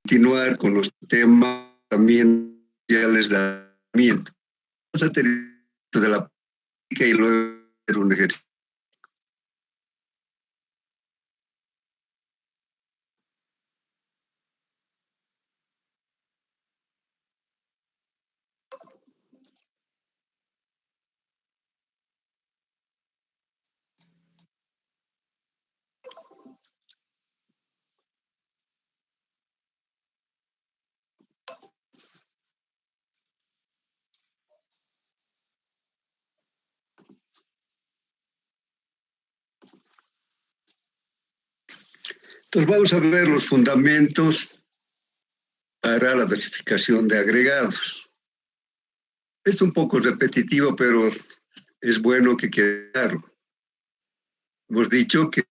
continuar con los temas también sociales de tratamiento. Vamos a tener de la práctica y luego hacer un ejercicio. Entonces vamos a ver los fundamentos para la dosificación de agregados. Es un poco repetitivo, pero es bueno que quede claro. Hemos dicho que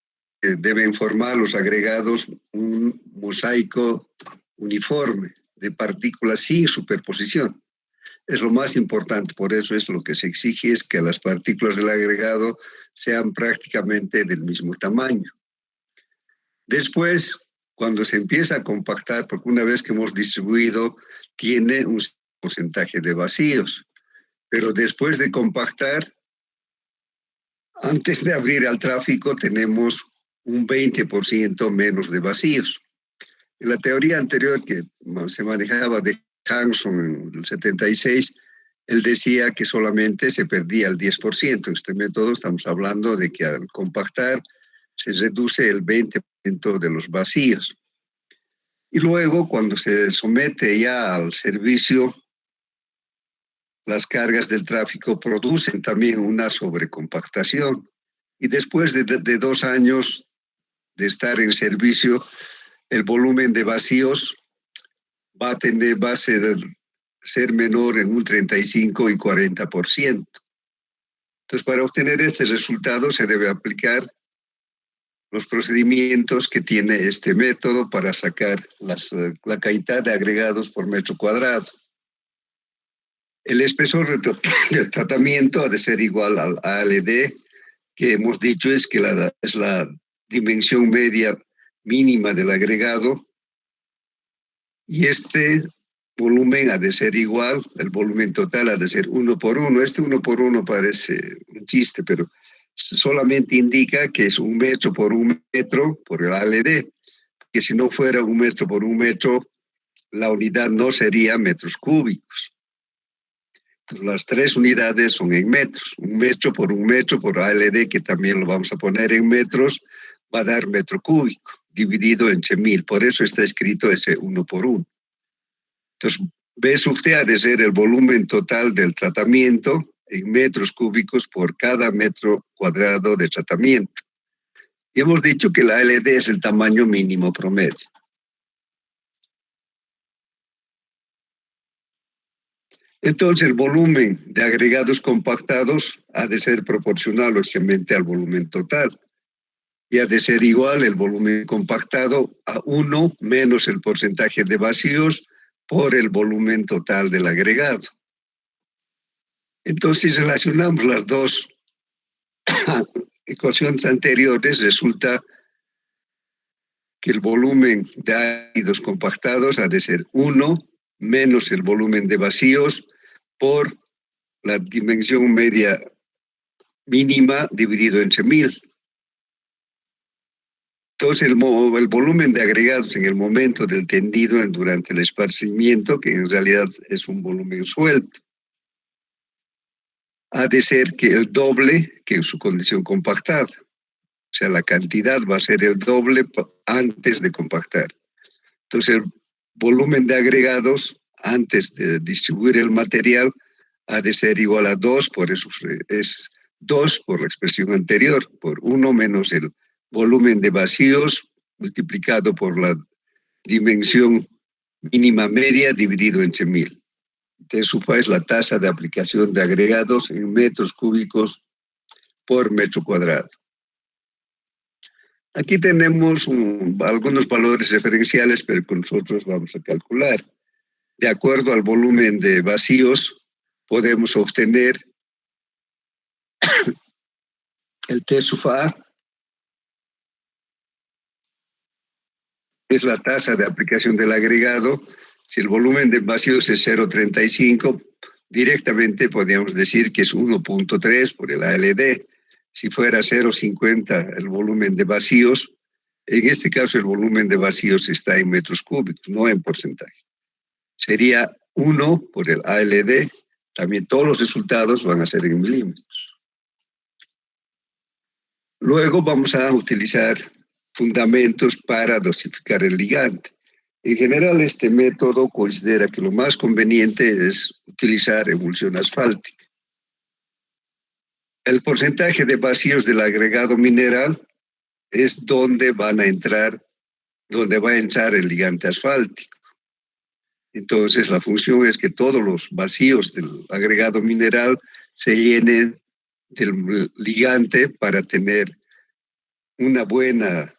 deben formar los agregados un mosaico uniforme de partículas sin superposición. Es lo más importante, por eso es lo que se exige, es que las partículas del agregado sean prácticamente del mismo tamaño. Después, cuando se empieza a compactar, porque una vez que hemos distribuido, tiene un porcentaje de vacíos, pero después de compactar, antes de abrir al tráfico, tenemos un 20% menos de vacíos. En la teoría anterior que se manejaba de Hanson en el 76, él decía que solamente se perdía el 10%. En este método estamos hablando de que al compactar se reduce el 20% de los vacíos. Y luego, cuando se somete ya al servicio, las cargas del tráfico producen también una sobrecompactación. Y después de 2 años de estar en servicio, el volumen de vacíos va a ser menor en un 35 y 40%. Entonces, para obtener este resultado se debe aplicar los procedimientos que tiene este método para sacar la cantidad de agregados por metro cuadrado. El espesor de tratamiento ha de ser igual al ALD, que hemos dicho es la dimensión media mínima del agregado, y este volumen ha de ser igual, el volumen total ha de ser 1 por 1. Este 1 por 1 parece un chiste, pero solamente indica que es 1 metro por 1 metro por el ALD, que si no fuera 1 metro por 1 metro, la unidad no sería metros cúbicos. Entonces, las 3 unidades son en metros. 1 metro por ALD, que también lo vamos a poner en metros, va a dar metro cúbico, dividido entre 1000. Por eso está escrito ese 1 por 1. Entonces, ve usted ha de ser el volumen total del tratamiento en metros cúbicos por cada metro cuadrado de tratamiento. Y hemos dicho que la ALD es el tamaño mínimo promedio. Entonces, el volumen de agregados compactados ha de ser proporcional, lógicamente, al volumen total. Y ha de ser igual el volumen compactado a 1 menos el porcentaje de vacíos por el volumen total del agregado. Entonces, si relacionamos las dos ecuaciones anteriores, resulta que el volumen de ácidos compactados ha de ser 1 menos el volumen de vacíos por la dimensión media mínima dividido entre 1000. Entonces, el volumen de agregados en el momento del tendido durante el esparcimiento, que en realidad es un volumen suelto, ha de ser que el doble que en su condición compactada. O sea, la cantidad va a ser el doble antes de compactar. Entonces, el volumen de agregados antes de distribuir el material ha de ser igual a 2, por eso es 2 por la expresión anterior, por 1 menos el volumen de vacíos multiplicado por la dimensión mínima media dividido entre 1000. Eso es la tasa de aplicación de agregados en metros cúbicos por metro cuadrado. Aquí tenemos algunos valores referenciales, pero que nosotros vamos a calcular. De acuerdo al volumen de vacíos, podemos obtener el T sub A es la tasa de aplicación del agregado. Si el volumen de vacíos es 0,35, directamente podríamos decir que es 1,3 por el ALD. Si fuera 0,50 el volumen de vacíos, en este caso el volumen de vacíos está en metros cúbicos, no en porcentaje. Sería 1 por el ALD. También todos los resultados van a ser en milímetros. Luego vamos a utilizar fundamentos para dosificar el ligante. En general, este método considera que lo más conveniente es utilizar emulsión asfáltica. El porcentaje de vacíos del agregado mineral es donde va a entrar el ligante asfáltico. Entonces, la función es que todos los vacíos del agregado mineral se llenen del ligante para tener una buena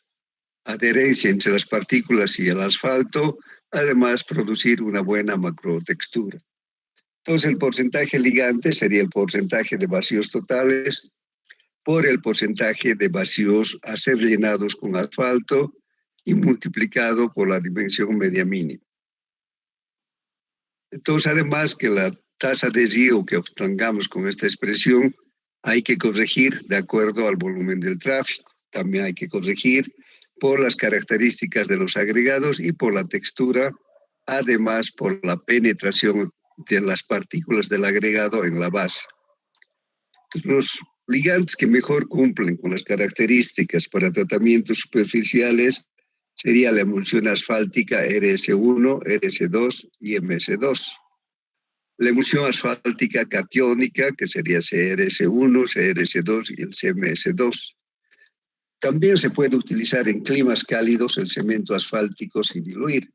adherencia entre las partículas y el asfalto, además producir una buena macrotextura. Entonces, el porcentaje ligante sería el porcentaje de vacíos totales por el porcentaje de vacíos a ser llenados con asfalto y multiplicado por la dimensión media mínima. Entonces, además que la tasa de riego que obtengamos con esta expresión hay que corregir de acuerdo al volumen del tráfico. También hay que corregir por las características de los agregados y por la textura, además por la penetración de las partículas del agregado en la base. Entonces, los ligantes que mejor cumplen con las características para tratamientos superficiales sería la emulsión asfáltica RS1, RS2 y MS2. La emulsión asfáltica catiónica, que sería CRS1, CRS2 y el CMS2. También se puede utilizar en climas cálidos el cemento asfáltico sin diluir,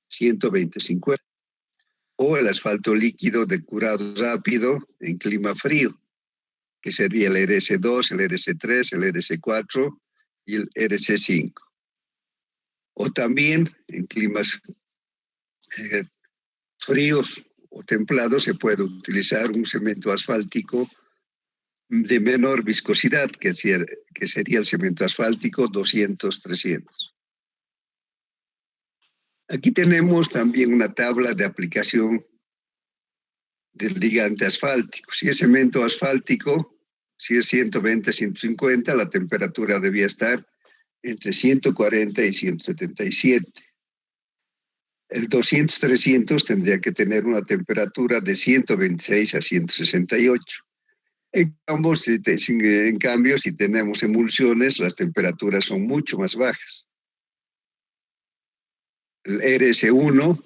120-50, o el asfalto líquido de curado rápido en clima frío, que sería el RS2, el RS3, el RS4 y el RS5. O también en climas fríos o templados se puede utilizar un cemento asfáltico de menor viscosidad, que sería el cemento asfáltico 200-300. Aquí tenemos también una tabla de aplicación del ligante asfáltico. Si es cemento asfáltico, si es 120-150, la temperatura debía estar entre 140 y 177. El 200-300 tendría que tener una temperatura de 126 a 168. En cambio, si tenemos emulsiones, las temperaturas son mucho más bajas. El RS1,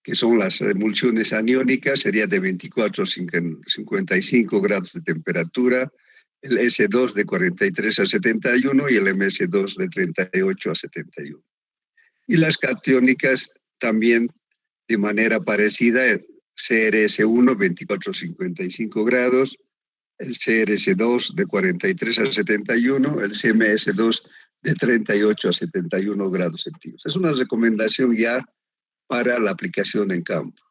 que son las emulsiones aniónicas, sería de 24 a 55 grados de temperatura, el S2 de 43 a 71 y el MS2 de 38 a 71. Y las catiónicas también de manera parecida, el CRS1 24 a 55 grados, el CRS2 de 43 a 71, el CMS2 de 38 a 71 grados centígrados. Es una recomendación ya para la aplicación en campo.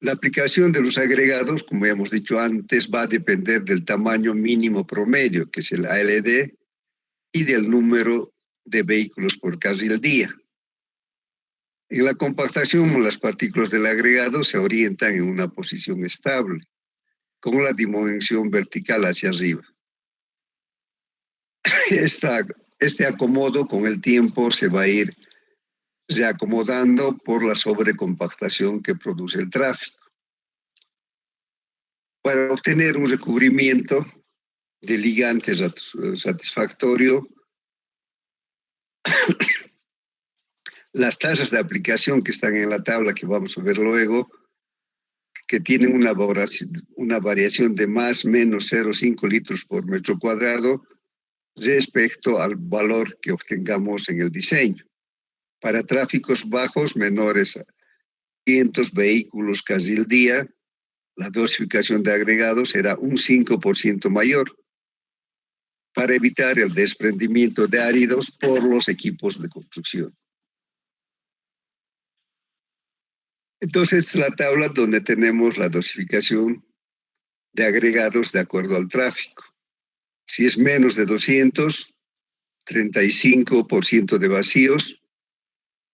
La aplicación de los agregados, como hemos dicho antes, va a depender del tamaño mínimo promedio, que es el ALD, y del número de vehículos por carril día. En la compactación, las partículas del agregado se orientan en una posición estable, con la dimensión vertical hacia arriba. Este acomodo con el tiempo se va a ir reacomodando por la sobrecompactación que produce el tráfico. Para obtener un recubrimiento de ligante satisfactorio, las tasas de aplicación que están en la tabla que vamos a ver luego, que tienen una variación de más o menos 0,5 litros por metro cuadrado respecto al valor que obtengamos en el diseño. Para tráficos bajos menores a 500 vehículos carril día, la dosificación de agregados será un 5% mayor para evitar el desprendimiento de áridos por los equipos de construcción. Entonces, esta es la tabla donde tenemos la dosificación de agregados de acuerdo al tráfico. Si es menos de 200, 35% de vacíos,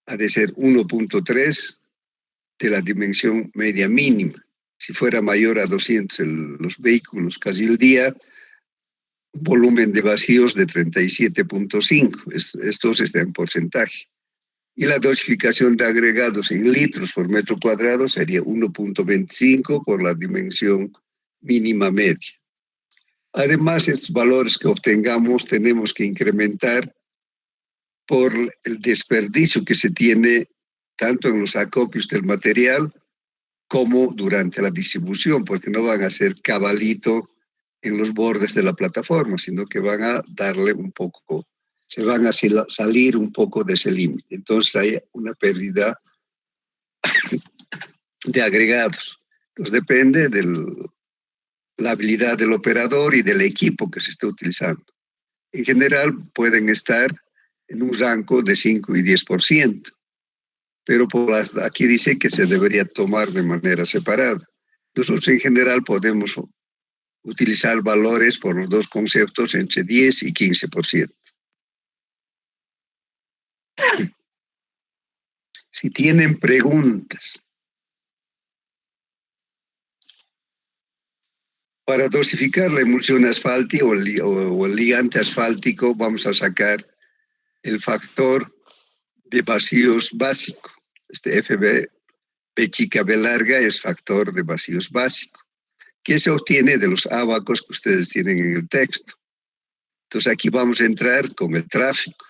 ha de ser 1.3 de la dimensión media mínima. Si fuera mayor a 200 los vehículos casi el día, volumen de vacíos de 37.5. Esto está en porcentaje. Y la dosificación de agregados en litros por metro cuadrado sería 1.25 por la dimensión mínima media. Además, estos valores que obtengamos tenemos que incrementar por el desperdicio que se tiene tanto en los acopios del material como durante la distribución, porque no van a ser cabalito en los bordes de la plataforma, sino que van a darle un poco, se van a salir un poco de ese límite. Entonces hay una pérdida de agregados. Entonces depende de la habilidad del operador y del equipo que se está utilizando. En general pueden estar en un rango de 5 y 10%, pero aquí dice que se debería tomar de manera separada. Nosotros en general podemos utilizar valores por los dos conceptos entre 10 y 15%. Si tienen preguntas. Para dosificar la emulsión asfáltica o el ligante asfáltico, vamos a sacar el factor de vacíos básico. Este FB, B chica, B larga, es factor de vacíos básico, que se obtiene de los ábacos que ustedes tienen en el texto. Entonces aquí vamos a entrar con el tráfico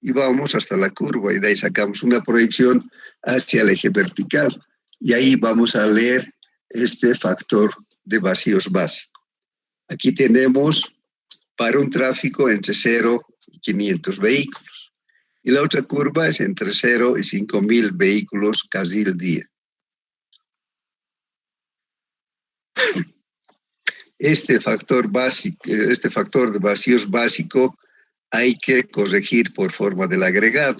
y vamos hasta la curva y de ahí sacamos una proyección hacia el eje vertical y ahí vamos a leer este factor de vacíos básico. Aquí tenemos para un tráfico entre 0 y 500 vehículos y la otra curva es entre 0 y 5.000 vehículos casi el día. Este factor de vacíos básico hay que corregir por forma del agregado.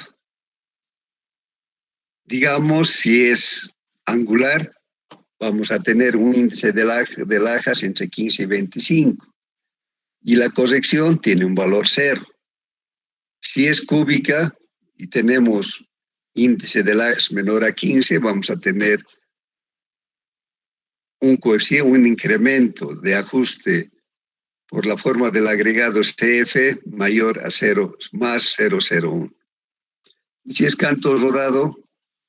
Digamos, si es angular, vamos a tener un índice de lajas entre 15 y 25. Y la corrección tiene un valor 0. Si es cúbica y tenemos índice de lajas menor a 15, vamos a tener un coeficiente, un incremento de ajuste por la forma del agregado CF mayor a 0, más 0,01. Y si es canto rodado,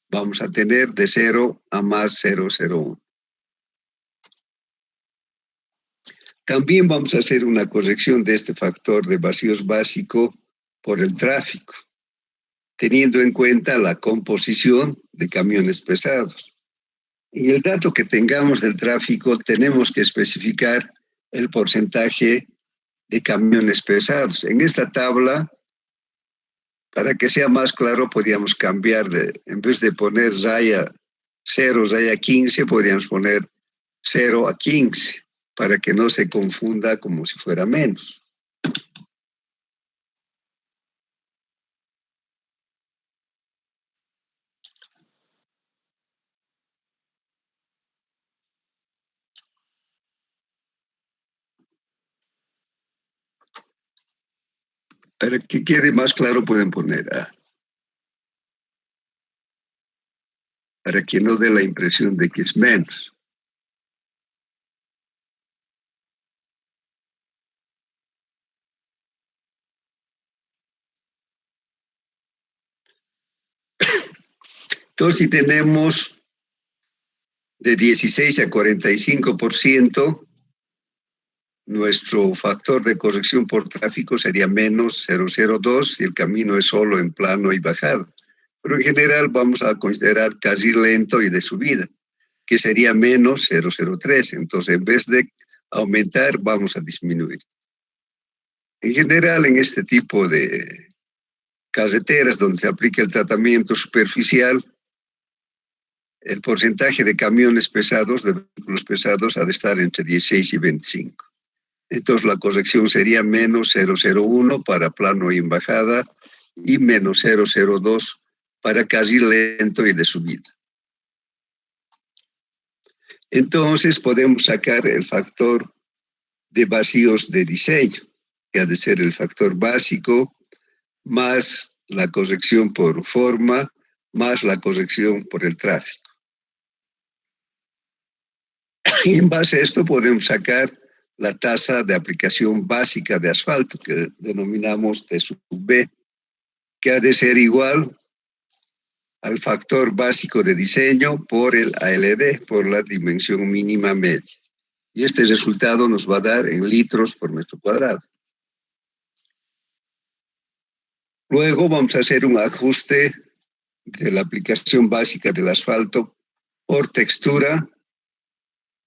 vamos a tener de 0 a más 0,01. También vamos a hacer una corrección de este factor de vacíos básico por el tráfico, teniendo en cuenta la composición de camiones pesados. En el dato que tengamos del tráfico, tenemos que especificar el porcentaje de camiones pesados. En esta tabla, para que sea más claro, podríamos cambiar en vez de poner raya 0, raya 15, podríamos poner 0 a 15, para que no se confunda como si fuera menos. Para que quede más claro pueden poner A. Para que no dé la impresión de que es menos. Entonces, si tenemos de 16 a 45%, nuestro factor de corrección por tráfico sería menos 0,02 si el camino es solo en plano y bajada. Pero en general vamos a considerar casi lento y de subida, que sería menos 0,03. Entonces, en vez de aumentar, vamos a disminuir. En general, en este tipo de carreteras donde se aplica el tratamiento superficial, el porcentaje de camiones pesados, de vehículos pesados, ha de estar entre 16 y 25. Entonces la corrección sería menos 0,01 para plano y en bajada y menos 0,02 para casi lento y de subida. Entonces podemos sacar el factor de vacíos de diseño. que ha de ser el factor básico, más la corrección por forma, más la corrección por el tráfico. Y en base a esto podemos sacar la tasa de aplicación básica de asfalto, que denominamos T sub B, que ha de ser igual al factor básico de diseño por el ALD, por la dimensión mínima media. Y este resultado nos va a dar en litros por metro cuadrado. Luego vamos a hacer un ajuste de la aplicación básica del asfalto por textura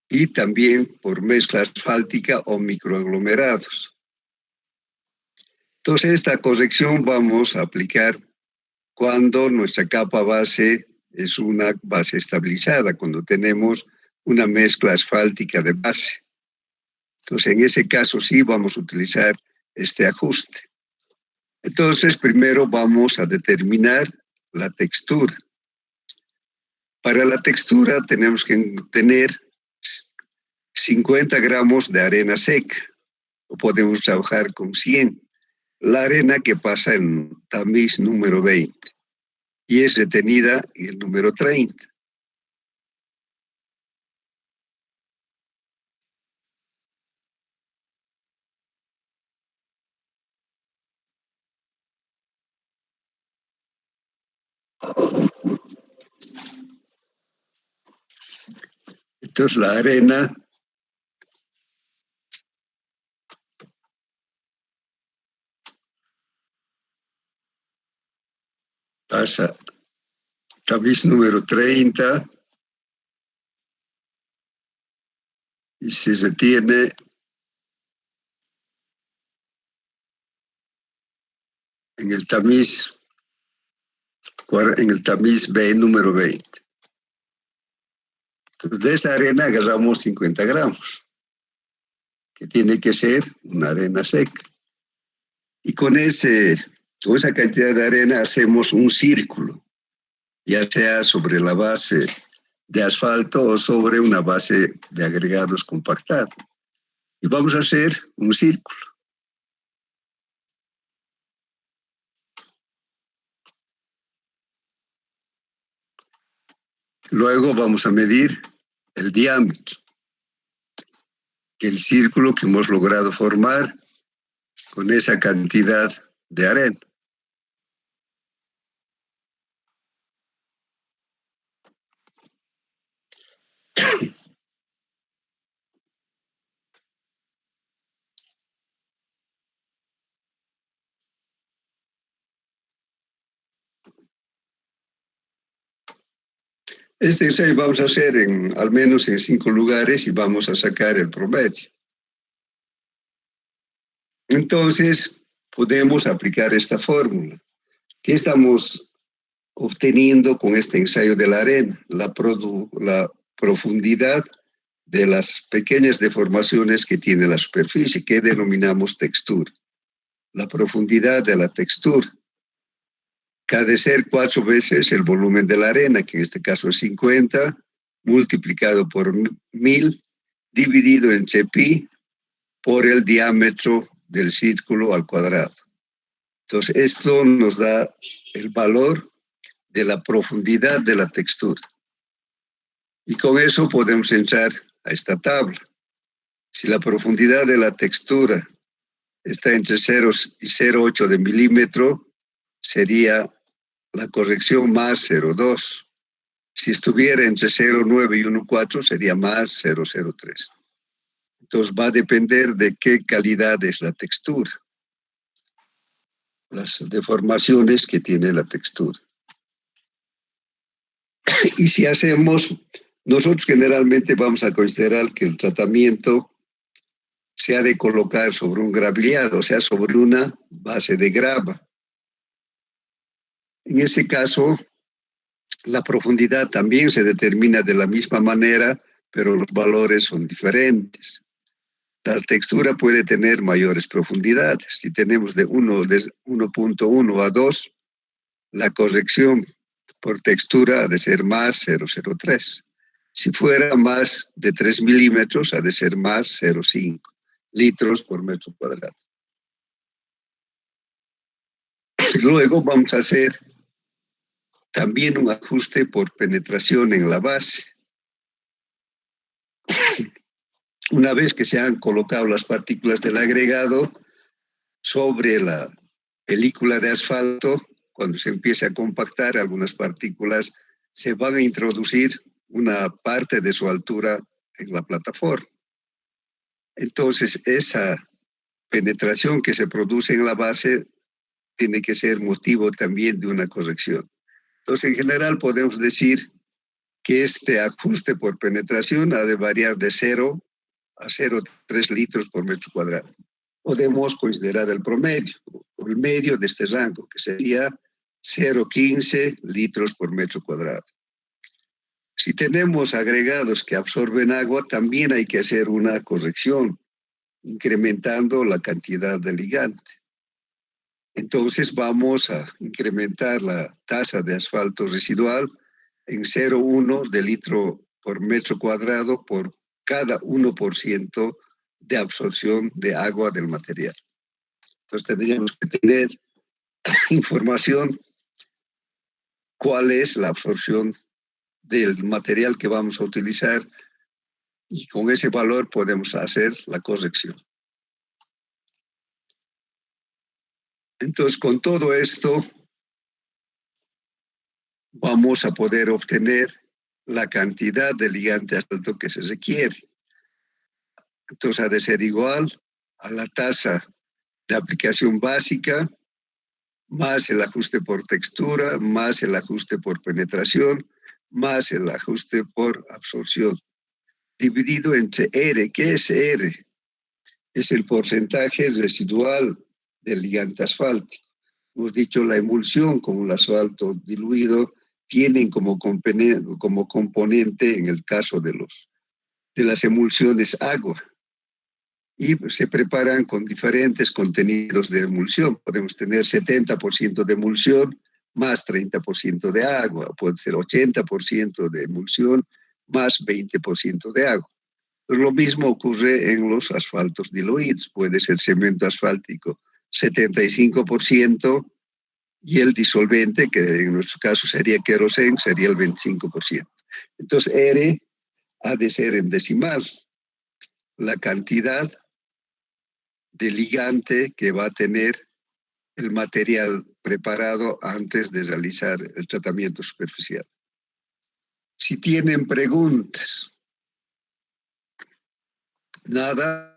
y también por mezcla asfáltica o microaglomerados. Entonces, esta corrección vamos a aplicar cuando nuestra capa base es una base estabilizada, cuando tenemos una mezcla asfáltica de base. Entonces, en ese caso sí vamos a utilizar este ajuste. Entonces, primero vamos a determinar la textura. Para la textura tenemos que tener 50 gramos de arena seca, o podemos trabajar con 100. La arena que pasa en tamiz número 20 y es retenida en el número 30. Entonces la arena pasa tamiz número 30 y se retiene en el tamiz B número 20. Entonces de esa arena agarramos 50 gramos, que tiene que ser una arena seca. Y con esa cantidad de arena hacemos un círculo, ya sea sobre la base de asfalto o sobre una base de agregados compactado. Y vamos a hacer un círculo. Luego vamos a medir el diámetro del círculo que hemos logrado formar con esa cantidad de arena. Este ensayo vamos a hacer al menos en 5 lugares y vamos a sacar el promedio. Entonces, podemos aplicar esta fórmula. ¿Qué estamos obteniendo con este ensayo de la arena? La profundidad de las pequeñas deformaciones que tiene la superficie, que denominamos textura. La profundidad de la textura, que ha de ser 4 veces el volumen de la arena, que en este caso es 50, multiplicado por 1000, dividido entre pi, por el diámetro del círculo al cuadrado. Entonces, esto nos da el valor de la profundidad de la textura. Y con eso podemos entrar a esta tabla. Si la profundidad de la textura está entre 0 y 0,8 de milímetro, sería la corrección más 0,2. Si estuviera entre 0,9 y 1,4, sería más 0,03. Entonces va a depender de qué calidad es la textura, las deformaciones que tiene la textura. Y si nosotros generalmente vamos a considerar que el tratamiento se ha de colocar sobre un gravillado, o sea, sobre una base de grava. En ese caso, la profundidad también se determina de la misma manera, pero los valores son diferentes. La textura puede tener mayores profundidades. Si tenemos de 1.1 a 2, la corrección por textura ha de ser más 0,03. Si fuera más de 3 milímetros, ha de ser más 0,5 litros por metro cuadrado. Luego vamos a hacer también un ajuste por penetración en la base. Una vez que se han colocado las partículas del agregado sobre la película de asfalto, cuando se empiece a compactar, algunas partículas se van a introducir una parte de su altura en la plataforma. Entonces, esa penetración que se produce en la base tiene que ser motivo también de una corrección. Entonces, en general podemos decir que este ajuste por penetración ha de variar de 0 a 0,3 litros por metro cuadrado. Podemos considerar el promedio, o el medio de este rango, que sería 0,15 litros por metro cuadrado. Si tenemos agregados que absorben agua, también hay que hacer una corrección, incrementando la cantidad de ligante. Entonces vamos a incrementar la tasa de asfalto residual en 0,1 de litro por metro cuadrado por cada 1% de absorción de agua del material. Entonces tendríamos que tener información cuál es la absorción del material que vamos a utilizar y con ese valor podemos hacer la corrección. Entonces, con todo esto, vamos a poder obtener la cantidad de ligante asfalto que se requiere. Entonces, ha de ser igual a la tasa de aplicación básica, más el ajuste por textura, más el ajuste por penetración, más el ajuste por absorción, dividido entre R. ¿Qué es R? Es el porcentaje residual del ligante asfáltico. Hemos dicho la emulsión con el asfalto diluido tienen como componente, en el caso de las emulsiones, agua. Y se preparan con diferentes contenidos de emulsión. Podemos tener 70% de emulsión más 30% de agua. Puede ser 80% de emulsión más 20% de agua. Pues lo mismo ocurre en los asfaltos diluidos. Puede ser cemento asfáltico 75% y el disolvente, que en nuestro caso sería queroseno, sería el 25%. Entonces, R ha de ser en decimal la cantidad de ligante que va a tener el material preparado antes de realizar el tratamiento superficial. Si tienen preguntas, nada.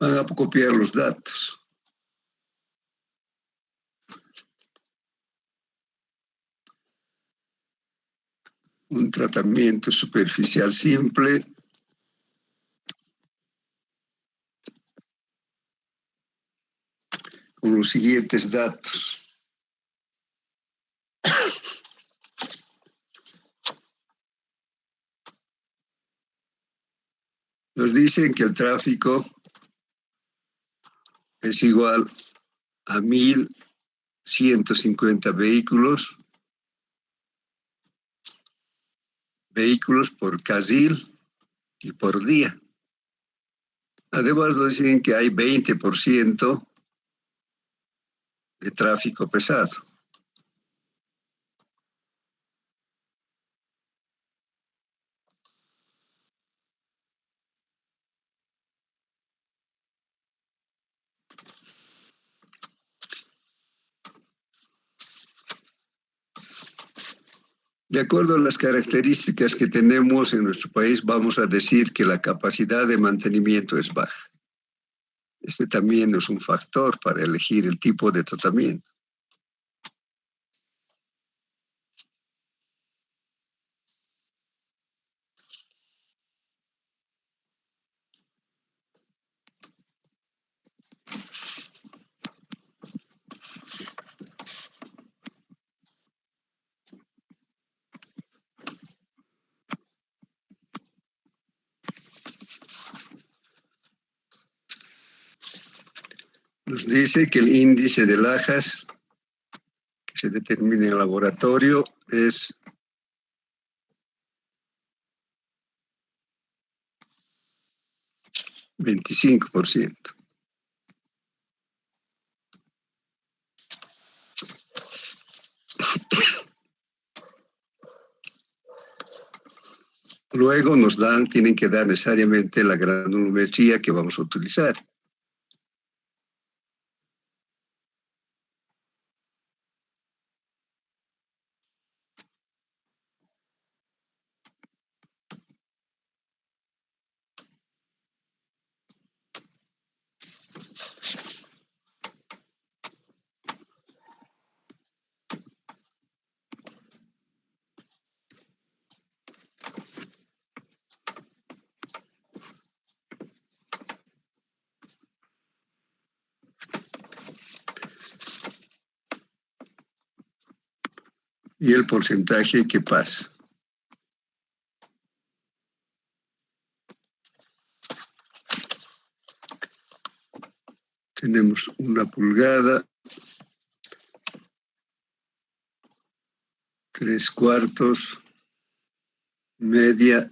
Van a copiar los datos. Un tratamiento superficial simple con los siguientes datos. Nos dicen que el tráfico es igual a 1.150 vehículos por carril y por día. Además nos dicen que hay 20% de tráfico pesado. De acuerdo a las características que tenemos en nuestro país, vamos a decir que la capacidad de mantenimiento es baja. Este también es un factor para elegir el tipo de tratamiento. Nos dice que el índice de lajas que se determina en el laboratorio es 25%. Luego tienen que dar necesariamente la granulometría que vamos a utilizar. Y el porcentaje que pasa. Tenemos 1 pulgada, 3/4, media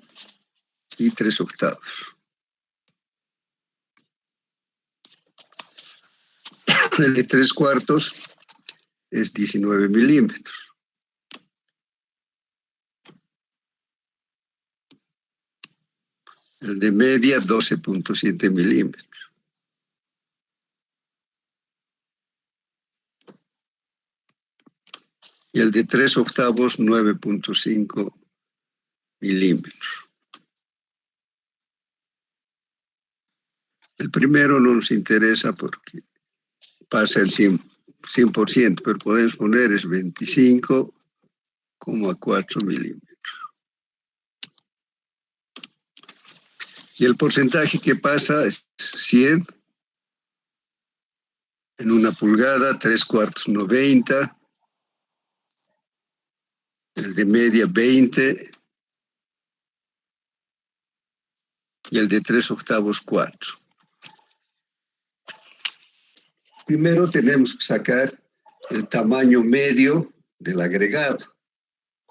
y 3/8. El de 3/4 es 19 milímetros. El de media, 12.7 milímetros. Y el de 3/8, 9.5 milímetros. El primero no nos interesa porque pasa el 100%, pero podemos poner es 25,4 milímetros. Y el porcentaje que pasa es 100 en 1 pulgada, 3/4, 90, el de media 20 y el de 3/8, 4. Primero tenemos que sacar el tamaño medio del agregado.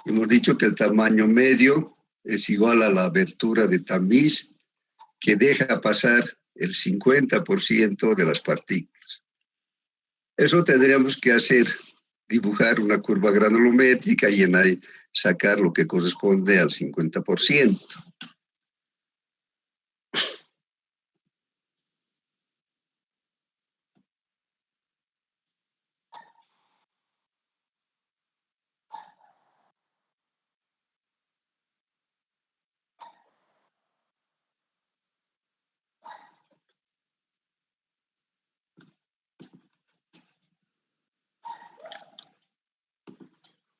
Hemos dicho que el tamaño medio es igual a la abertura de tamiz que deja pasar el 50% de las partículas. Eso tendríamos que hacer, dibujar una curva granulométrica y en ahí sacar lo que corresponde al 50%.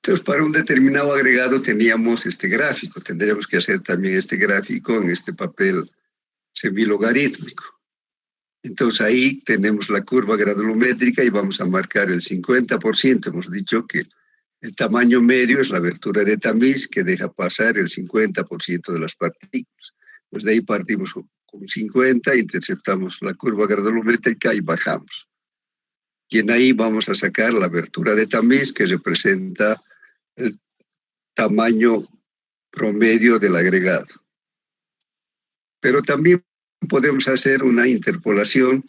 Entonces, para un determinado agregado teníamos este gráfico. Tendríamos que hacer también este gráfico en este papel semilogarítmico. Entonces, ahí tenemos la curva granulométrica y vamos a marcar el 50%. Hemos dicho que el tamaño medio es la abertura de tamiz que deja pasar el 50% de las partículas. Pues de ahí partimos con 50, interceptamos la curva granulométrica y bajamos. Y en ahí vamos a sacar la abertura de tamiz que representa el tamaño promedio del agregado. Pero también podemos hacer una interpolación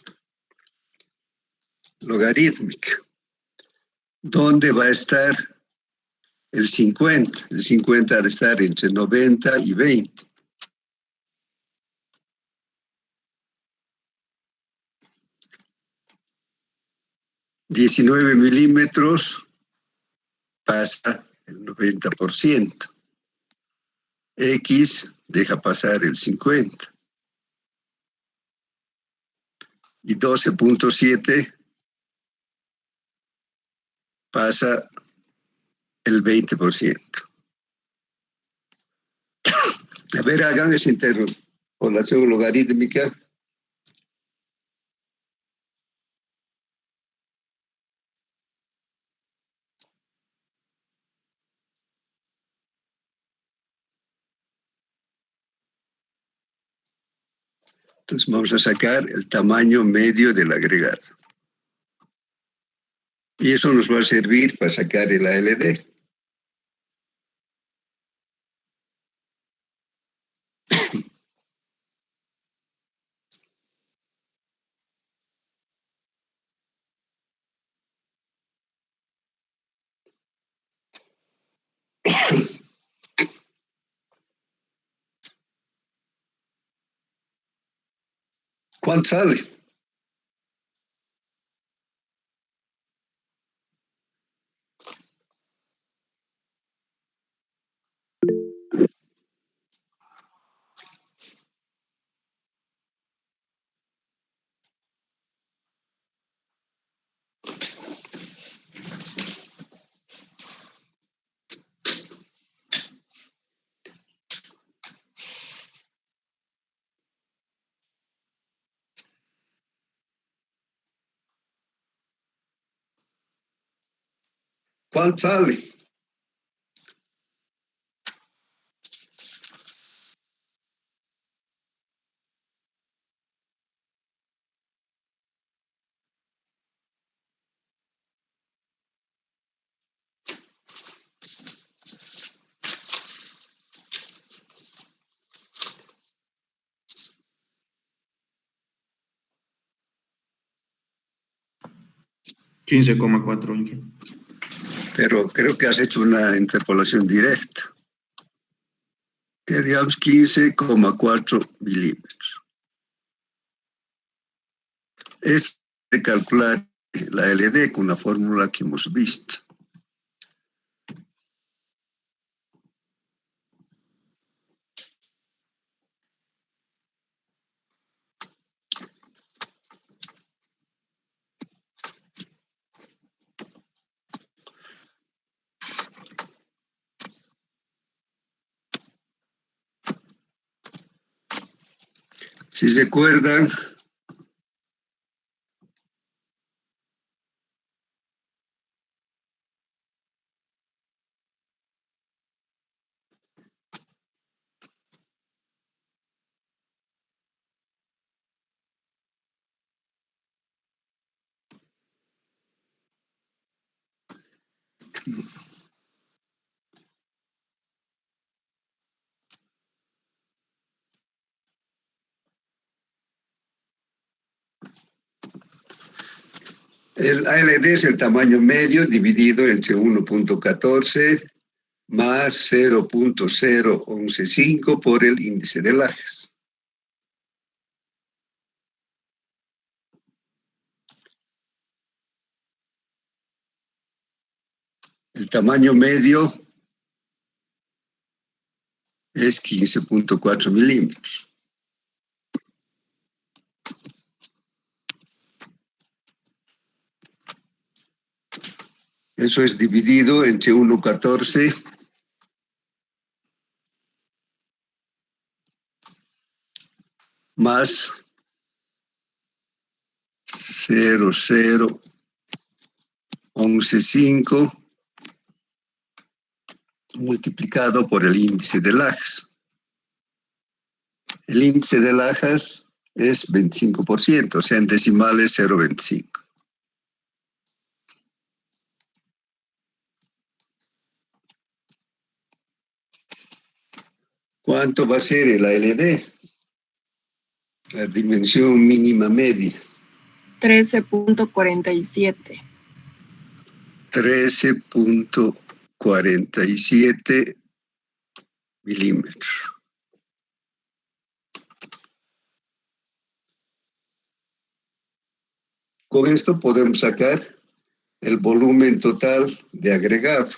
logarítmica, donde va a estar el 50. El 50 ha de estar entre 90 y 20. $19 milímetros pasa el 90%. X deja pasar el 50%. Y 12.7 pasa el 20%. A ver, hagan esa interpolación logarítmica. Entonces vamos a sacar el tamaño medio del agregado. Y eso nos va a servir para sacar el ALD. ¿Cuánto sale? ¿Cuánto sale? $15,4, Inge. Pero creo que has hecho una interpolación directa. Que digamos 15,4 milímetros. Es de calcular la LD con la fórmula que hemos visto. Si se acuerdan, el ALD es el tamaño medio dividido entre 1,14 más 0,0115 por el índice de Lajes. El tamaño medio es 15,4 milímetros. Eso es dividido entre 1,14 más 0,0115 multiplicado por el índice de Lajes. El índice de Lajes es 25%, o sea, en decimales 0,25. ¿Cuánto va a ser el ALD? La dimensión mínima media. 13,47. 13,47 milímetros. Con esto podemos sacar el volumen total de agregado.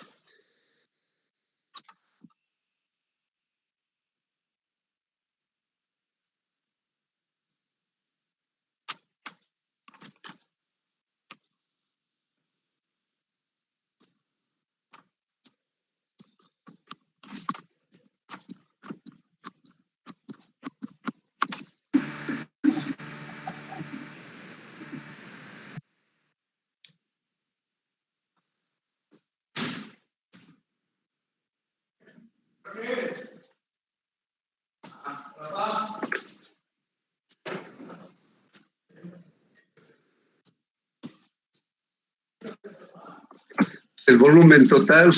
El volumen total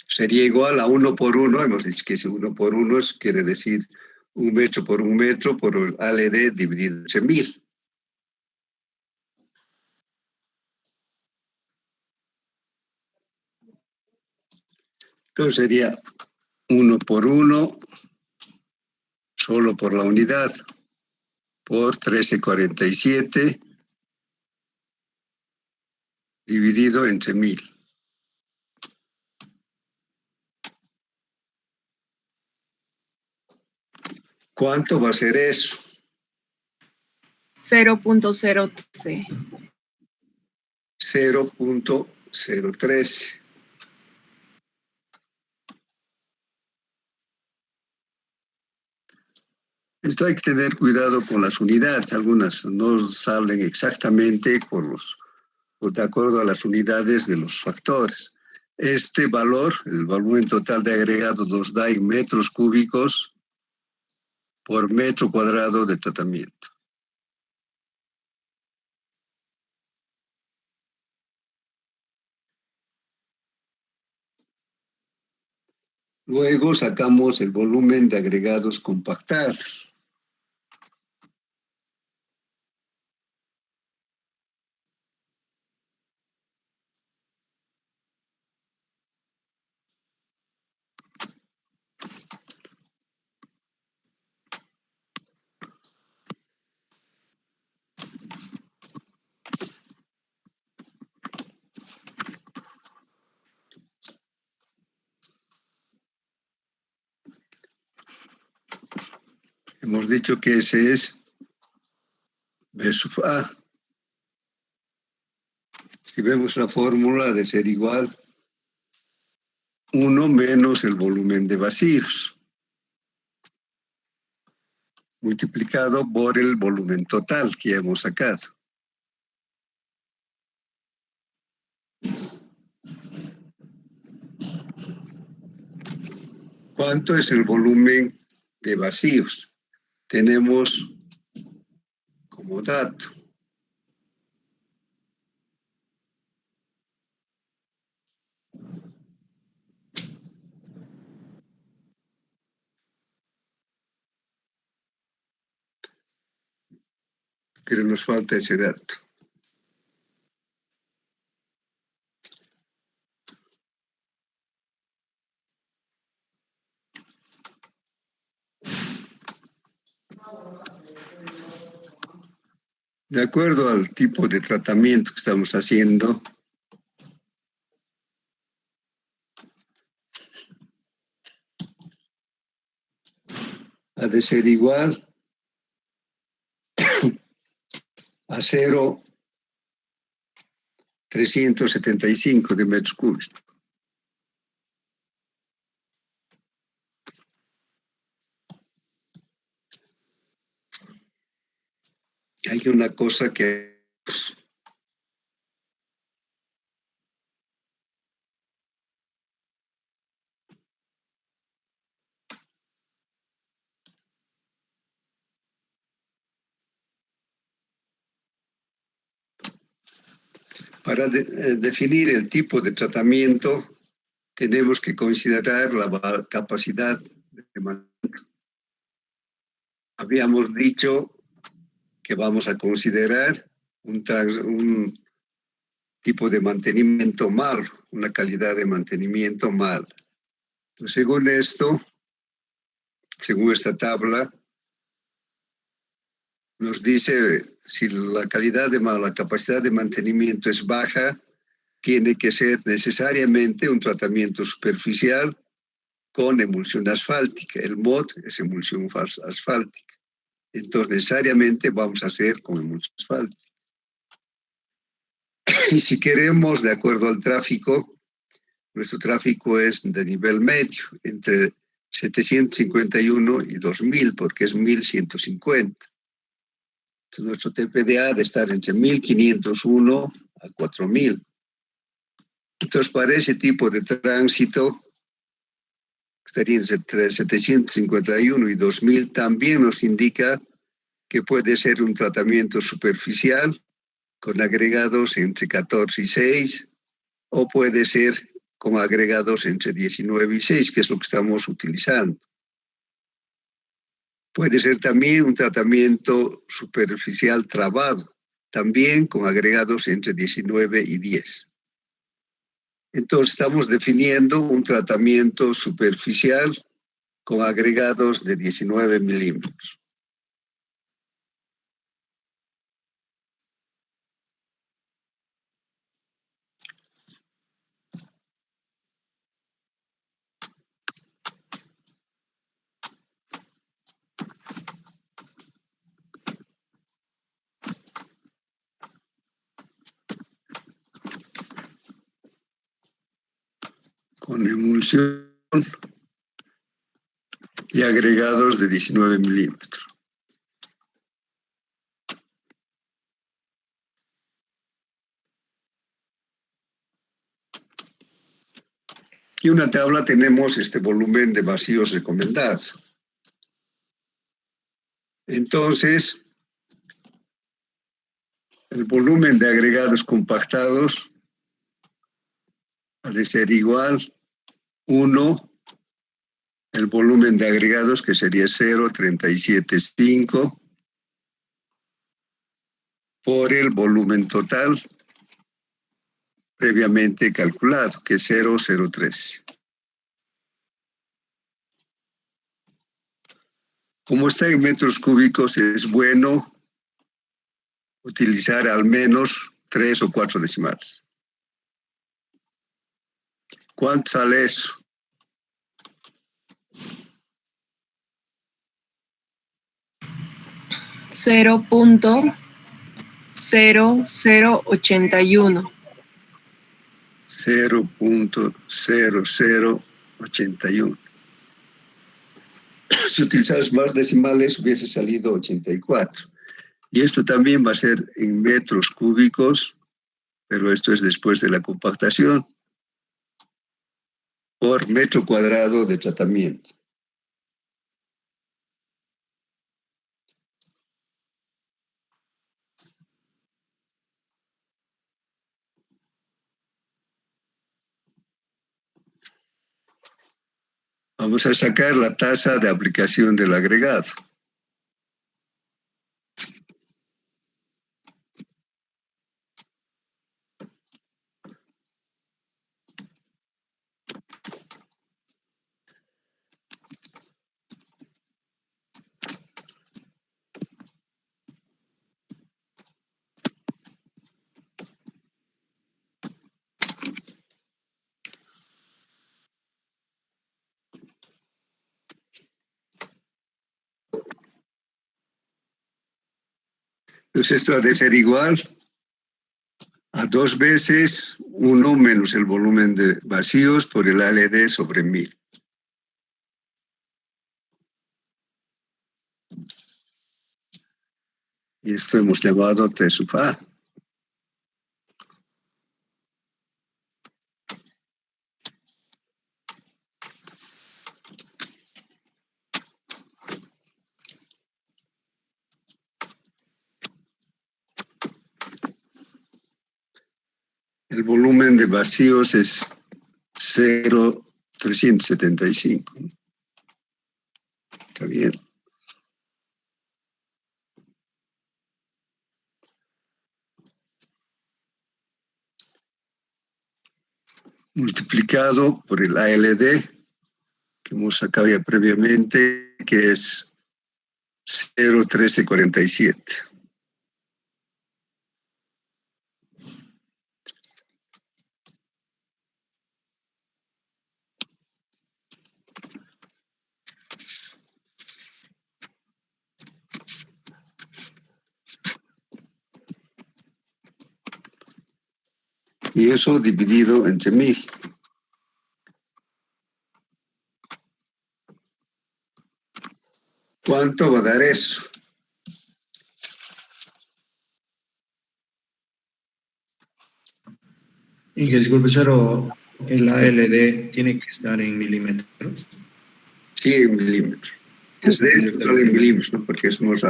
sería igual a 1 por 1. Hemos dicho que ese 1 por 1 quiere decir 1 metro por 1 metro por el ALD dividido entre 1000. Entonces sería 1 por 1 solo por la unidad por 1347 dividido entre 1000. ¿Cuánto va a ser eso? 0.013. 0.013. Esto hay que tener cuidado con las unidades. Algunas no salen exactamente de acuerdo a las unidades de los factores. Este valor, el volumen total de agregado, nos da en metros cúbicos por metro cuadrado de tratamiento. Luego sacamos el volumen de agregados compactados. Hemos dicho que ese es B sub A. Si vemos la fórmula, ha de ser igual 1 menos el volumen de vacíos, multiplicado por el volumen total que hemos sacado. ¿Cuánto es el volumen de vacíos? Tenemos como dato pero nos falta ese dato. De acuerdo al tipo de tratamiento que estamos haciendo, ha de ser igual a 0,375 de metros cúbicos. Hay una cosa que para definir el tipo de tratamiento tenemos que considerar la capacidad de mantenimiento. Habíamos dicho que vamos a considerar un tipo de mantenimiento malo, una calidad de mantenimiento mal. Entonces, según esto, según esta tabla, nos dice si la capacidad de mantenimiento es baja, tiene que ser necesariamente un tratamiento superficial con emulsión asfáltica. El MOD es emulsión asfáltica. Entonces, necesariamente vamos a hacer con emulsión asfáltica. Y si queremos, de acuerdo al tráfico, nuestro tráfico es de nivel medio, entre 751 y 2000, porque es 1150. Entonces, nuestro TPDA de estar entre 1501 a 4000. Entonces, para ese tipo de tránsito, estaría entre 751 y 2000, también nos indica que puede ser un tratamiento superficial con agregados entre 14 y 6, o puede ser con agregados entre 19 y 6, que es lo que estamos utilizando. Puede ser también un tratamiento superficial trabado, también con agregados entre 19 y 10. Entonces estamos definiendo un tratamiento superficial con agregados de 19 milímetros. Con emulsión y agregados de 19 milímetros. Y una tabla tenemos este volumen de vacíos recomendado. Entonces, el volumen de agregados compactados ha de ser igual 1, el volumen de agregados que sería 0,375 por el volumen total previamente calculado, que es 0,03. Como está en metros cúbicos, es bueno utilizar al menos 3 o 4 decimales. ¿Cuánto sale eso? $0.0081. 0.0081. Si utilizas más decimales, hubiese salido 84. Y esto también va a ser en metros cúbicos, pero esto es después de la compactación, por metro cuadrado de tratamiento. Vamos a sacar la tasa de aplicación del agregado. Entonces esto ha de ser igual a 2 veces 1 menos el volumen de vacíos por el ALD sobre 1000. Y esto hemos llamado T sub A. El volumen de vacíos es 0,375. Está bien. Multiplicado por el ALD, que hemos sacado ya previamente, que es 0,1347. Y eso dividido entre 1000. ¿Cuánto va a dar eso? Inge, disculpe, Charo, el ALD tiene que estar en milímetros. Sí, en milímetros. Pues de hecho sale en milímetros, ¿no? Porque hemos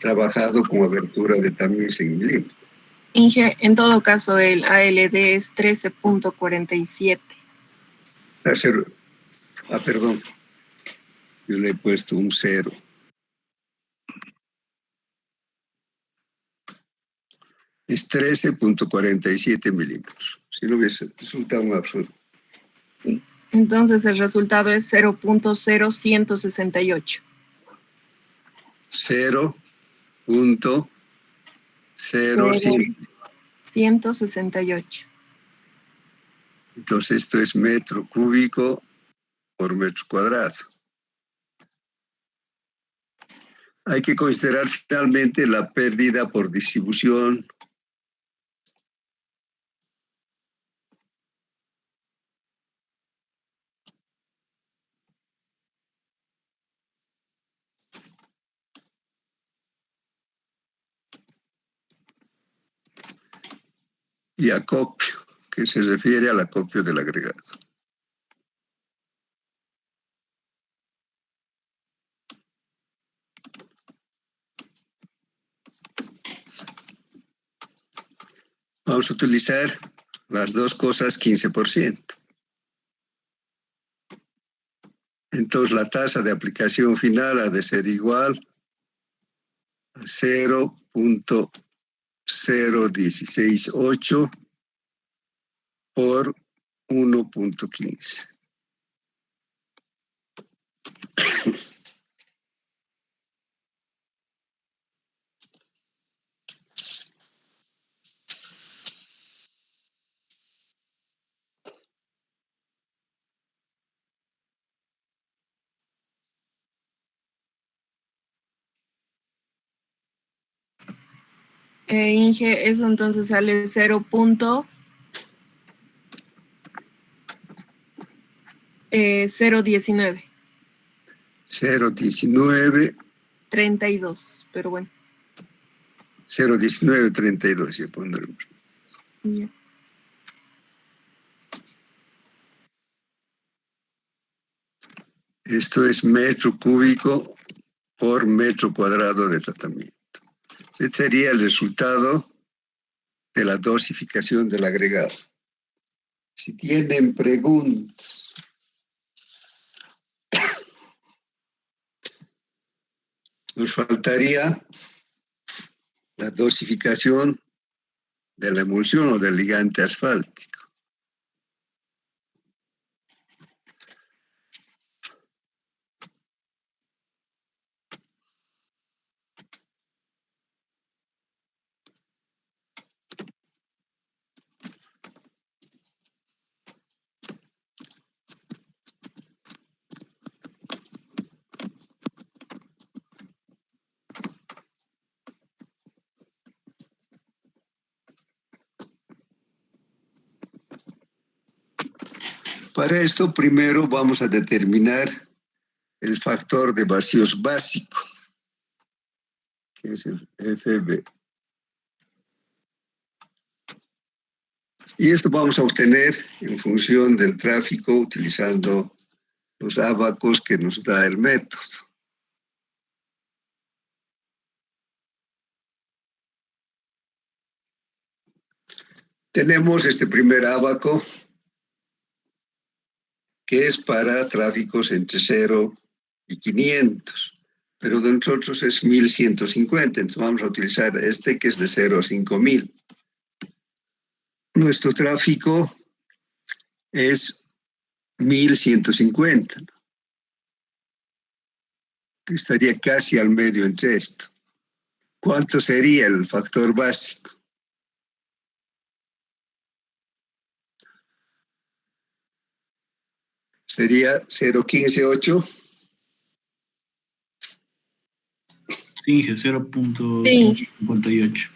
trabajado con abertura de tamiz en milímetros. Inge, en todo caso, el ALD es 13.47. Perdón. Yo le he puesto un 0. Es 13.47 milímetros. Si no hubiese resultado un absurdo. Sí. Entonces el resultado es 0.0168. 0.0168. Entonces esto es metro cúbico por metro cuadrado. Hay que considerar finalmente la pérdida por distribución. Y acopio, que se refiere al acopio del agregado. Vamos a utilizar las dos cosas 15%. Entonces la tasa de aplicación final ha de ser igual a 0.0168 por 1.15. Inge, eso entonces sale 0.019. 0.19. 32, pero bueno. 0.1932, ya pondremos. Yeah. Esto es metro cúbico por metro cuadrado de tratamiento. Este sería el resultado de la dosificación del agregado. Si tienen preguntas, nos faltaría la dosificación de la emulsión o del ligante asfáltico. Para esto, primero vamos a determinar el factor de vacíos básico, que es el FB. Y esto vamos a obtener en función del tráfico utilizando los ábacos que nos da el método. Tenemos este primer ábaco que es para tráficos entre 0 y 500, pero de nosotros es 1150, entonces vamos a utilizar este que es de 0 a 5000. Nuestro tráfico es 1150, que estaría casi al medio entre esto. ¿Cuánto sería el factor básico? Sería 0.158. Sí, 0.58.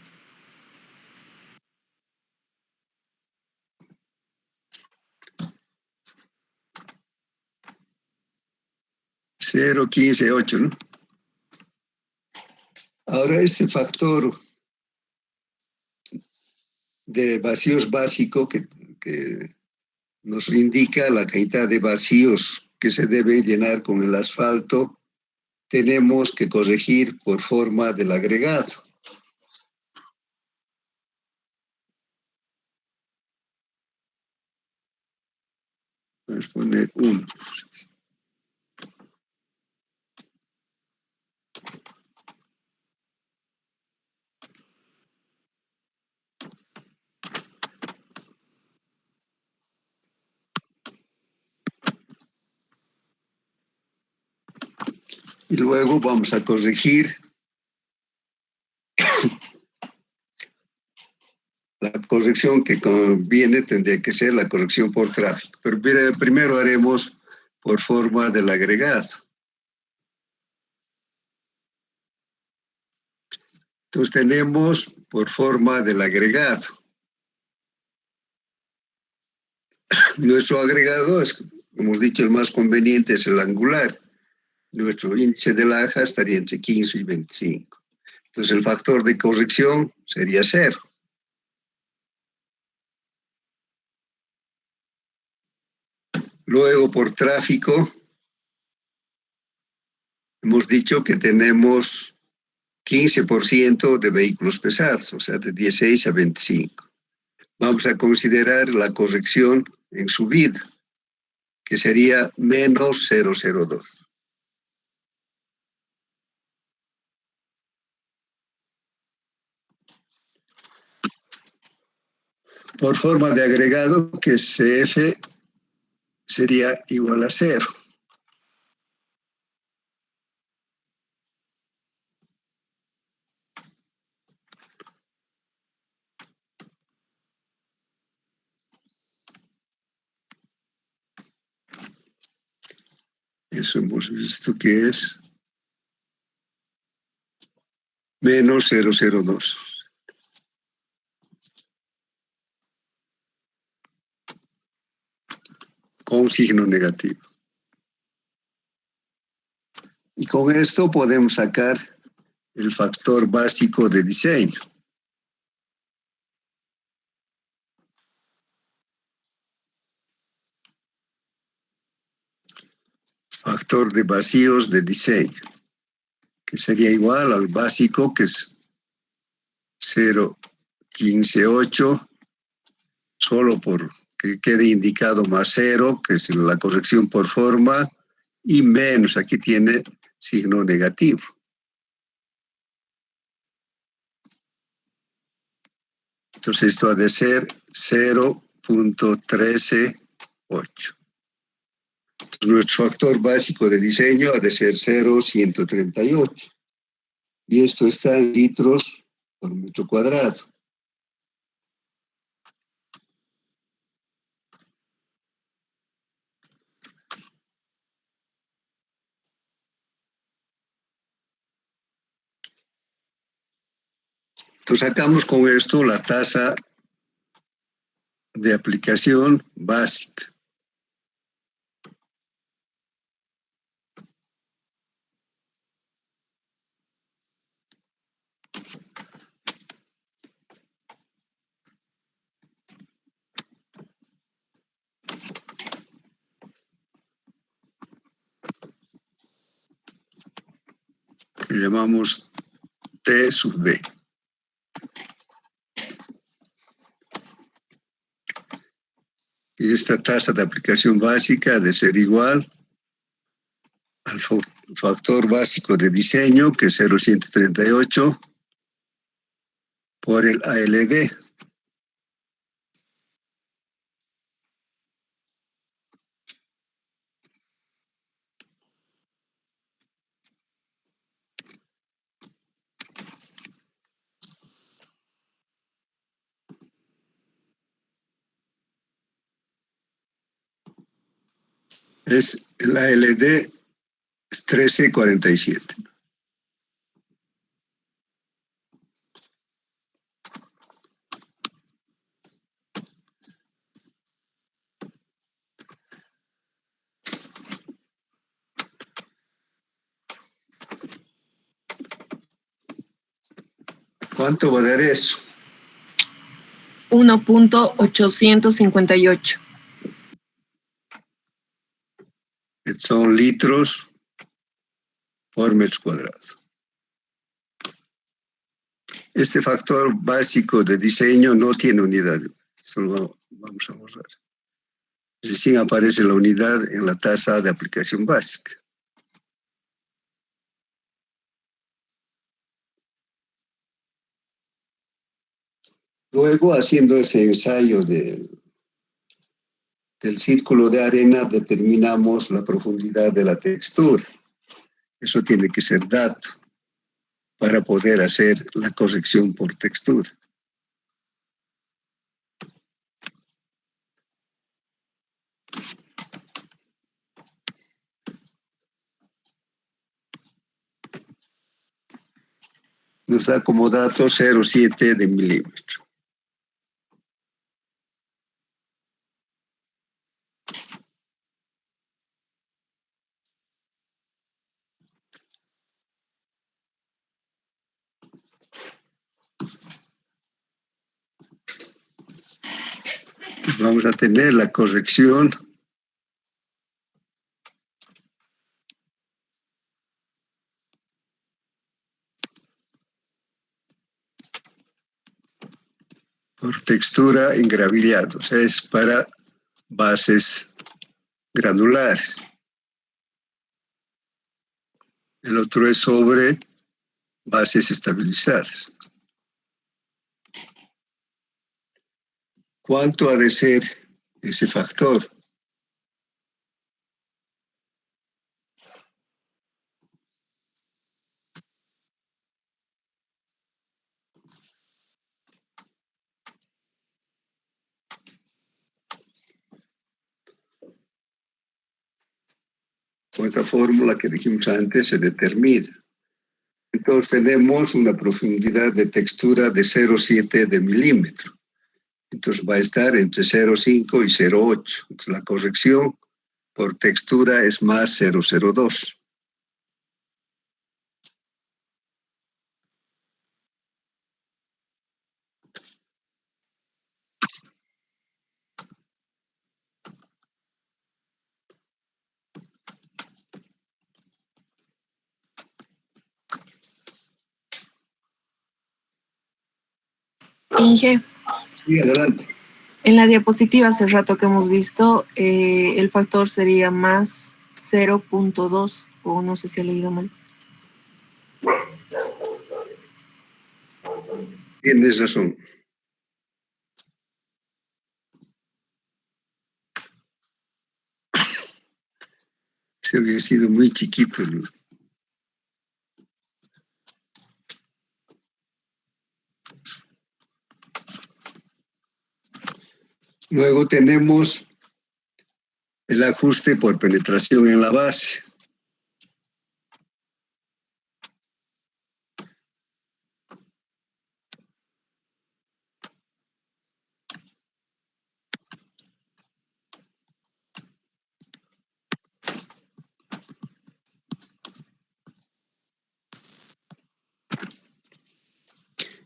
Cero 15.8, ¿no? Ahora este factor de vacíos básico que nos indica la cantidad de vacíos que se debe llenar con el asfalto, tenemos que corregir por forma del agregado. Vamos a poner 1. Y luego vamos a corregir la corrección que conviene, tendría que ser la corrección por tráfico. Pero primero haremos por forma del agregado. Entonces tenemos por forma del agregado. Nuestro agregado es, hemos dicho, el más conveniente es el angular. Nuestro índice de Laja estaría entre 15 y 25. Entonces el factor de corrección sería 0. Luego por tráfico, hemos dicho que tenemos 15% de vehículos pesados, o sea, de 16 a 25. Vamos a considerar la corrección en subida, que sería menos 0,02. Por forma de agregado, que CF sería igual a 0. Eso hemos visto que es menos 0,02. Con signo negativo. Y con esto podemos sacar el factor básico de diseño. Factor de vacíos de diseño, que sería igual al básico, que es 0,158, solo por que quede indicado más 0, que es la corrección por forma, y menos, aquí tiene signo negativo. Entonces esto ha de ser 0,138. Nuestro factor básico de diseño ha de ser 0,138. Y esto está en litros por metro cuadrado. Entonces sacamos con esto la tasa de aplicación básica. Que llamamos T sub B. Y esta tasa de aplicación básica ha de ser igual al factor básico de diseño, que es 0,138, por el ALD. Es el ALD es 1347. ¿Cuánto va a dar eso? 1.858. Son litros por metro cuadrado. Este factor básico de diseño no tiene unidad. Esto lo vamos a borrar. Recién aparece la unidad en la tasa de aplicación básica. Luego, haciendo ese ensayo del círculo de arena, determinamos la profundidad de la textura. Eso tiene que ser dato para poder hacer la corrección por textura. Nos da como dato 0,7 de milímetro. Vamos a tener la corrección por textura engravillado, o sea, es para bases granulares. El otro es sobre bases estabilizadas. ¿Cuánto ha de ser ese factor? Con esta fórmula que dijimos antes se determina. Entonces tenemos una profundidad de textura de 0,7 de milímetro. Entonces va a estar entre 0,5 y 0,8. Entonces la corrección por textura es más 0,02. Inge, Sí, adelante. en la diapositiva hace rato que hemos visto, el factor sería más 0,2, o no sé si he leído mal. Tienes razón. Se había sido muy chiquito. ¿No? Luego tenemos el ajuste por penetración en la base.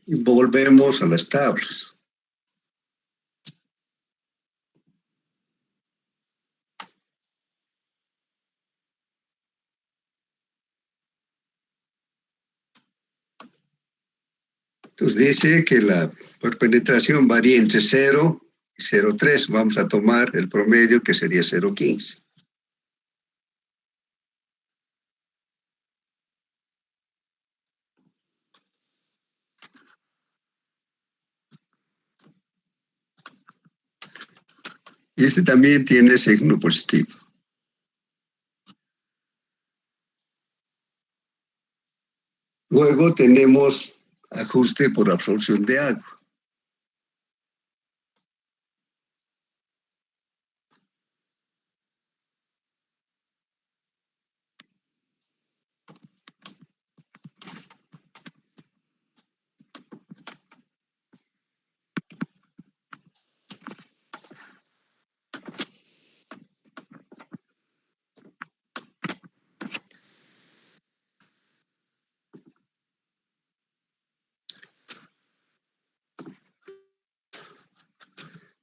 Y volvemos a las tablas. Entonces dice que la por penetración varía entre 0 y 0,3. Vamos a tomar el promedio que sería 0,15. Y este también tiene signo positivo. Luego tenemos ajuste por absorción de agua.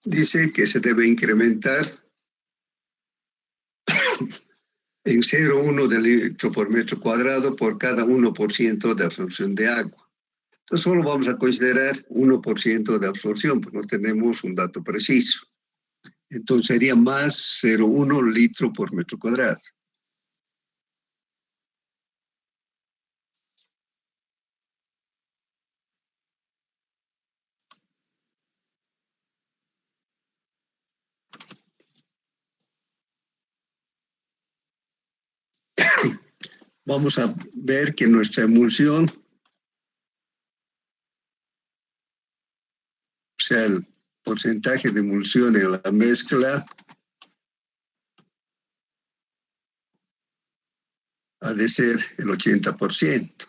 Dice que se debe incrementar en 0,1 de litro por metro cuadrado por cada 1% de absorción de agua. Entonces solo vamos a considerar 1% de absorción, porque no tenemos un dato preciso. Entonces sería más 0,1 litro por metro cuadrado. Vamos a ver que nuestra emulsión, o sea, el porcentaje de emulsión en la mezcla, ha de ser el 80%.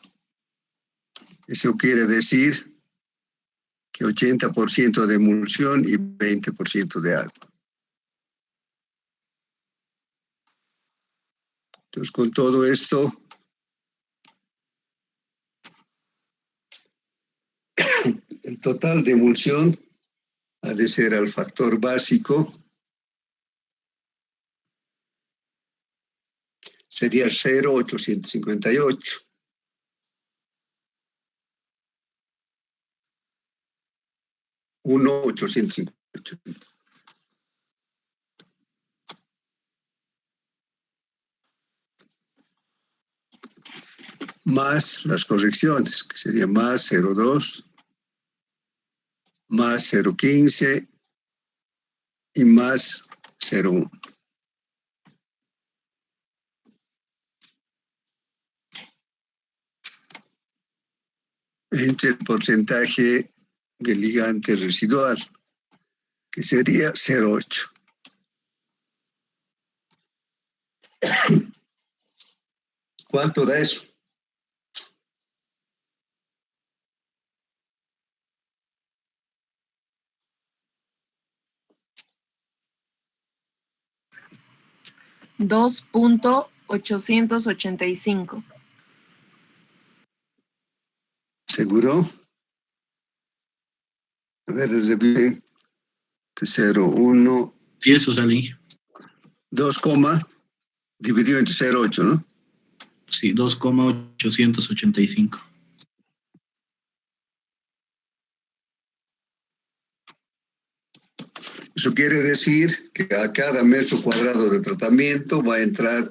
Eso quiere decir que 80% de emulsión y 20% de agua. Entonces, con todo esto, el total de emulsión ha de ser al factor básico, sería 0,858. Más las correcciones, que sería más 0,2, más 0,15 y más 0,1. Entre el porcentaje del ligante residual, que sería 0,8. ¿Cuánto da eso? $2.885. ¿Seguro? A ver, revisen. 0,1. Sí, eso salí. 2, dividido entre 0,8, ¿no? Sí, 2,885. Eso quiere decir que a cada metro cuadrado de tratamiento va a entrar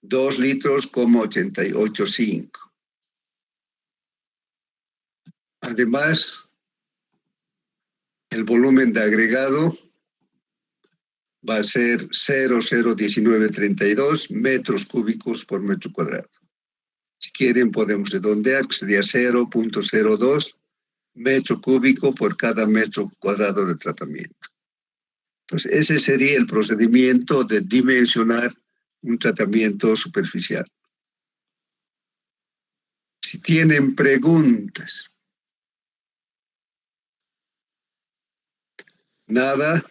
2 litros, 885. Además, el volumen de agregado va a ser 0,01932 metros cúbicos por metro cuadrado. Si quieren, podemos redondear, que sería 0,02 metro cúbico por cada metro cuadrado de tratamiento. Entonces, ese sería el procedimiento de dimensionar un tratamiento superficial. Si tienen preguntas. Nada.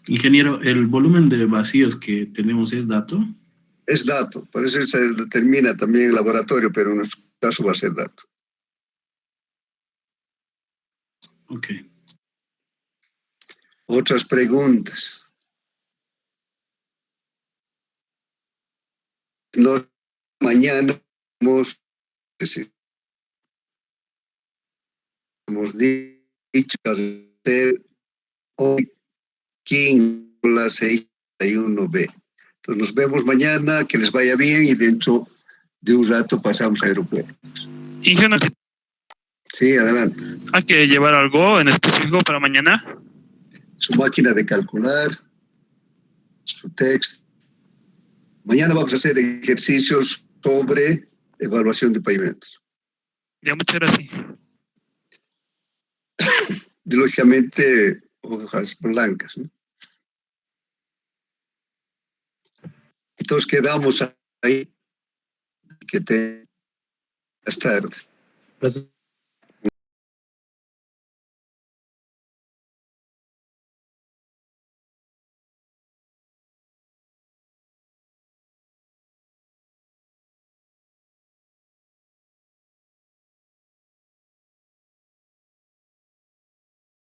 Ingeniero, ¿el volumen de vacíos que tenemos es dato? Es dato, por eso se determina también en el laboratorio, pero en nuestro caso va a ser dato. Ok. Otras preguntas. No, mañana hemos dicho hacer hoy 15:61B. Entonces nos vemos mañana, que les vaya bien y dentro de un rato pasamos a aeropuertos. Ingeniero, Sí, adelante. ¿hay que llevar algo en específico para mañana? Su máquina de calcular, su texto. Mañana vamos a hacer ejercicios sobre evaluación de pavimentos. Ya, muchas gracias. Y, lógicamente, hojas blancas, ¿no? Entonces quedamos ahí, que te... Hasta tarde. Gracias.